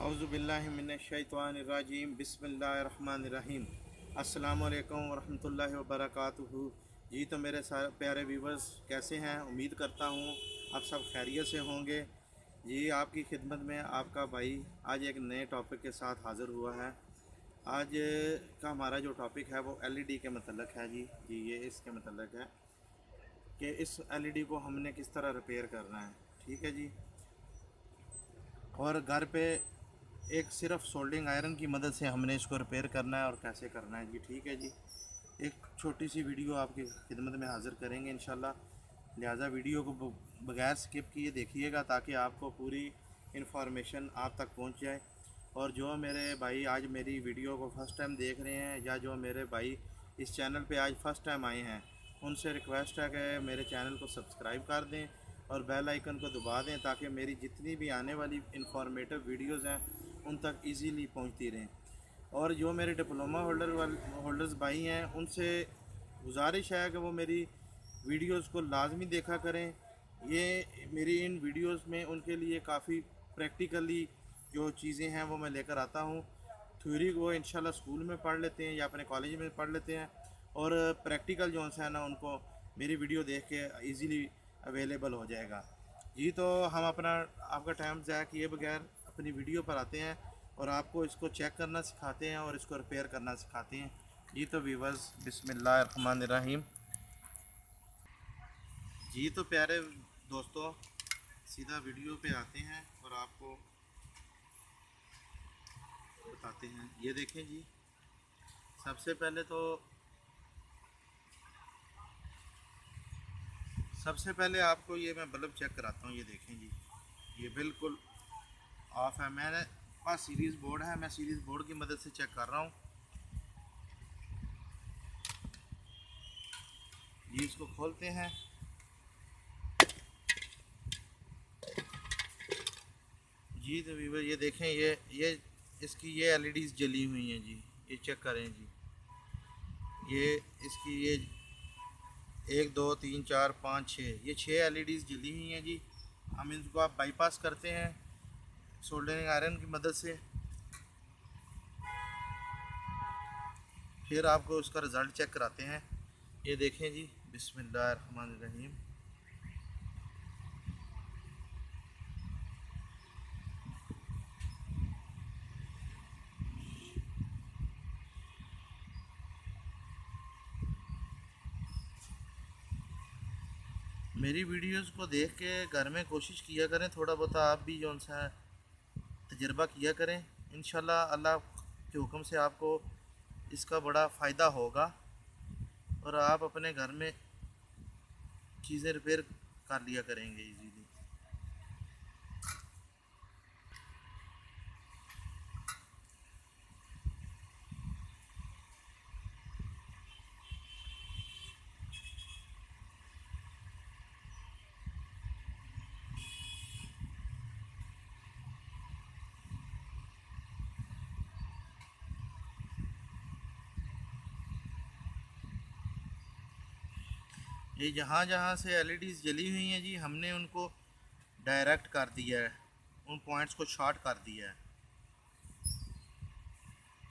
औज़ुबिल्लाहिमिनश्शैतानिर्रजीम बिस्मिल्लाहिर्रहमानिर्रहीम। अस्सलामु अलैकुम वरहमतुल्लाहि वबरकातुहू। जी तो मेरे सारे प्यारे व्यूवर्स कैसे हैं, उम्मीद करता हूँ आप सब खैरियत से होंगे। जी आपकी खिदमत में आपका भाई आज एक नए टॉपिक के साथ हाज़िर हुआ है। आज का हमारा जो टॉपिक है वो एलईडी के मतलब है। जी ये इसके मतलब है कि इस एलईडी को हमने किस तरह रिपेयर करना है। ठीक है जी। और घर पे एक सिर्फ सोल्डिंग आयरन की मदद से हमने इसको रिपेयर करना है और कैसे करना है जी। ठीक है जी। एक छोटी सी वीडियो आपकी खिदमत में हाज़िर करेंगे इंशाल्लाह। लिहाजा वीडियो को बगैर स्किप किए देखिएगा ताकि आपको पूरी इन्फॉर्मेशन आप तक पहुंच जाए। और जो मेरे भाई आज मेरी वीडियो को फर्स्ट टाइम देख रहे हैं या जो मेरे भाई इस चैनल पे आज फर्स्ट टाइम आए हैं, उनसे रिक्वेस्ट है कि मेरे चैनल को सब्सक्राइब कर दें और बेल आइकन को दबा दें ताकि मेरी जितनी भी आने वाली इंफॉर्मेटिव वीडियोस हैं उन तक इजीली पहुंचती रहें। और जो मेरे डिप्लोमा होल्डर्स भाई हैं उनसे गुजारिश है कि वो मेरी वीडियोस को लाजमी देखा करें। ये मेरी इन वीडियोस में उनके लिए काफ़ी प्रैक्टिकली जो चीज़ें हैं वो मैं लेकर आता हूँ। थ्योरी वो इंशाल्लाह स्कूल में पढ़ लेते हैं या अपने कॉलेज में पढ़ लेते हैं, और प्रैक्टिकल जो है ना उनको मेरी वीडियो देख के इजीली अवेलेबल हो जाएगा। जी तो हम अपना आपका टाइम ज़ाया किए बगैर अपनी वीडियो पर आते हैं और आपको इसको चेक करना सिखाते हैं और इसको रिपेयर करना सिखाते हैं। जी तो व्यूवर्स बिस्मिल्लाहिर्रहमानिर्रहीम। जी तो प्यारे दोस्तों सीधा वीडियो पे आते हैं और आपको बताते हैं। ये देखें जी, सबसे पहले आपको ये मैं बल्ब चेक कराता हूँ। ये देखें जी, ये बिल्कुल ऑफ है। मैंने पास सीरीज़ बोर्ड है, मैं सीरीज़ बोर्ड की मदद से चेक कर रहा हूँ। जी इसको खोलते हैं। जी तो वीवर ये देखें, ये इसकी ये एलईडीज़ जली हुई हैं जी। ये चेक करें जी, ये इसकी ये 1 2 3 4 5 6 ये 6 एलईडीज़ जली हुई हैं जी। हम इनको आप बाईपास करते हैं सोल्डरिंग आयरन की मदद से। फिर आपको उसका रिज़ल्ट चेक कराते हैं। ये देखें जी, बिस्मिल्लाहिर्रहमानिर्रहीम। मेरी वीडियोस को देख के घर में कोशिश किया करें, थोड़ा बहुत आप भी जो सा तजर्बा किया करें। इंशाल्लाह अल्लाह के हुक्म से आपको इसका बड़ा फ़ायदा होगा और आप अपने घर में चीज़ें रिपेयर कर लिया करेंगे इजीली। ये जहाँ जहाँ से एलईडीज़ जली हुई हैं जी, हमने उनको डायरेक्ट कर दिया है, उन पॉइंट्स को शॉर्ट कर दिया है,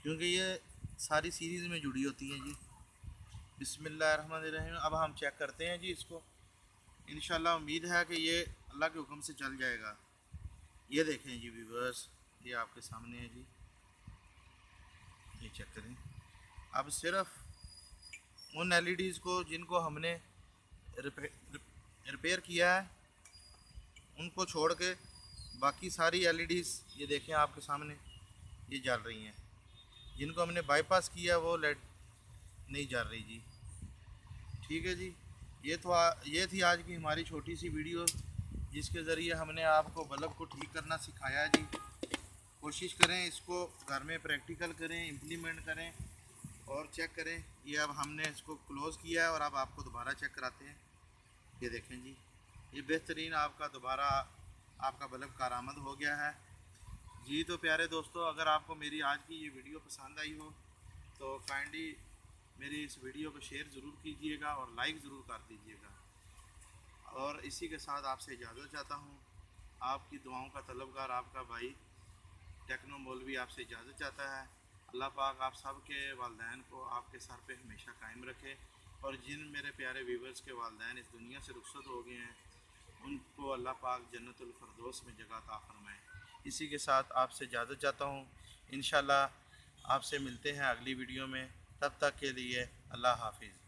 क्योंकि ये सारी सीरीज़ में जुड़ी होती हैं जी। बिस्मिल्लाहिर्रहमानिर्रहीम। अब हम चेक करते हैं जी इसको। इंशाल्लाह उम्मीद है कि ये अल्लाह के हुक्म से चल जाएगा। ये देखें जी व्यूवर्स, ये आपके सामने है जी। ये चेक करें। अब सिर्फ उन एलईडीज़ को जिनको हमने रिपेयर किया है उनको छोड़ के बाकी सारी एलईडीज़ ये देखें आपके सामने ये जल रही हैं। जिनको हमने बाईपास किया वो लेड नहीं जल रही जी। ठीक है जी। ये थी आज की हमारी छोटी सी वीडियो जिसके ज़रिए हमने आपको बल्ब को ठीक करना सिखाया है जी। कोशिश करें इसको घर में प्रैक्टिकल करें, इम्प्लीमेंट करें और चेक करें। ये अब हमने इसको क्लोज़ किया है और अब आपको दोबारा चेक कराते हैं। ये देखें जी, ये बेहतरीन आपका दोबारा आपका बल्ब कारामद हो गया है। जी तो प्यारे दोस्तों, अगर आपको मेरी आज की ये वीडियो पसंद आई हो तो काइंडली मेरी इस वीडियो को शेयर ज़रूर कीजिएगा और लाइक ज़रूर कर दीजिएगा। और इसी के साथ आपसे इजाज़त चाहता हूँ। आपकी दुआओं का तलबगार आपका भाई टेक्नो मौलवी आपसे इजाज़त चाहता है। अल्लाह पाक आप सब के वालदैन को आपके सर पे हमेशा कायम रखे, और जिन मेरे प्यारे व्यूवर्स के वालदैन इस दुनिया से रुखसत हो गए हैं उनको अल्लाह पाक जन्नतुल फरदौस में जगह अता फरमाए। इसी के साथ आपसे इजाज़त चाहता हूँ। इंशाल्लाह आपसे मिलते हैं अगली वीडियो में, तब तक के लिए अल्लाह हाफिज़।